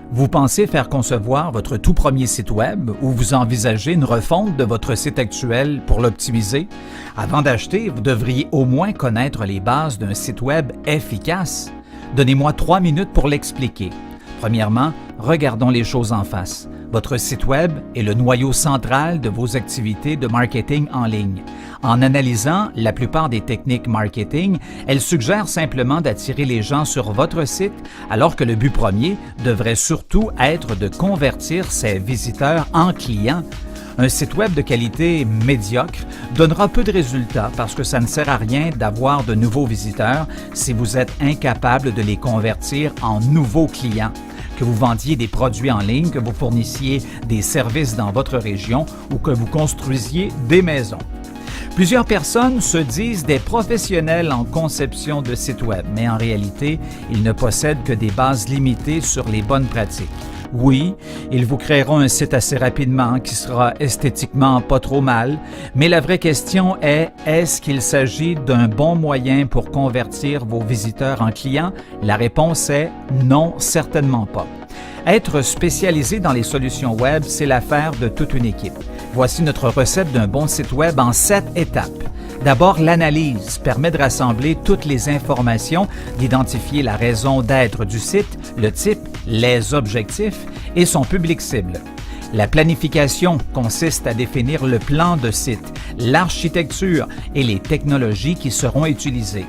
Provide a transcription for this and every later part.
Vous pensez faire concevoir votre tout premier site Web ou vous envisagez une refonte de votre site actuel pour l'optimiser? Avant d'acheter, vous devriez au moins connaître les bases d'un site Web efficace. Donnez-moi 3 minutes pour l'expliquer. Premièrement, regardons les choses en face. Votre site Web est le noyau central de vos activités de marketing en ligne. En analysant la plupart des techniques marketing, elles suggèrent simplement d'attirer les gens sur votre site, alors que le but premier devrait surtout être de convertir ces visiteurs en clients. Un site Web de qualité médiocre donnera peu de résultats parce que ça ne sert à rien d'avoir de nouveaux visiteurs si vous êtes incapable de les convertir en nouveaux clients. Que vous vendiez des produits en ligne, que vous fournissiez des services dans votre région ou que vous construisiez des maisons. Plusieurs personnes se disent des professionnels en conception de sites Web, mais en réalité, ils ne possèdent que des bases limitées sur les bonnes pratiques. Oui, ils vous créeront un site assez rapidement qui sera esthétiquement pas trop mal, mais la vraie question est-ce qu'il s'agit d'un bon moyen pour convertir vos visiteurs en clients? La réponse est non, certainement pas. Être spécialisé dans les solutions Web, c'est l'affaire de toute une équipe. Voici notre recette d'un bon site Web en 7 étapes. D'abord, l'analyse permet de rassembler toutes les informations, d'identifier la raison d'être du site, le type, les objectifs et son public cible. La planification consiste à définir le plan de site, l'architecture et les technologies qui seront utilisées.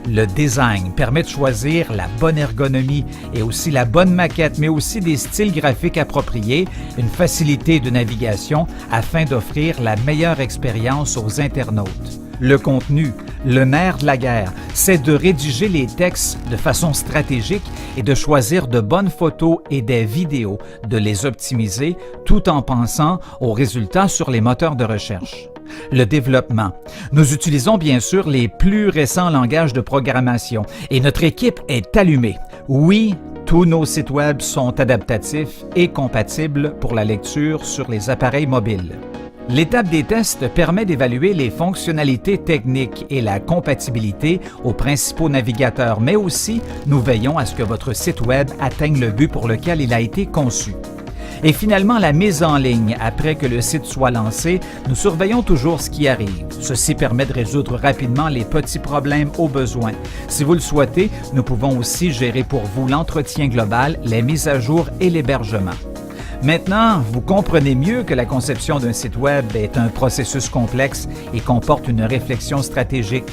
Le design permet de choisir la bonne ergonomie et aussi la bonne maquette, mais aussi des styles graphiques appropriés, une facilité de navigation afin d'offrir la meilleure expérience aux internautes. Le contenu, le nerf de la guerre, c'est de rédiger les textes de façon stratégique et de choisir de bonnes photos et des vidéos, de les optimiser tout en pensant aux résultats sur les moteurs de recherche. Le développement. Nous utilisons bien sûr les plus récents langages de programmation et notre équipe est allumée. Oui, tous nos sites Web sont adaptatifs et compatibles pour la lecture sur les appareils mobiles. L'étape des tests permet d'évaluer les fonctionnalités techniques et la compatibilité aux principaux navigateurs, mais aussi nous veillons à ce que votre site Web atteigne le but pour lequel il a été conçu. Et finalement, la mise en ligne. Après que le site soit lancé, nous surveillons toujours ce qui arrive. Ceci permet de résoudre rapidement les petits problèmes au besoin. Si vous le souhaitez, nous pouvons aussi gérer pour vous l'entretien global, les mises à jour et l'hébergement. Maintenant, vous comprenez mieux que la conception d'un site Web est un processus complexe et comporte une réflexion stratégique.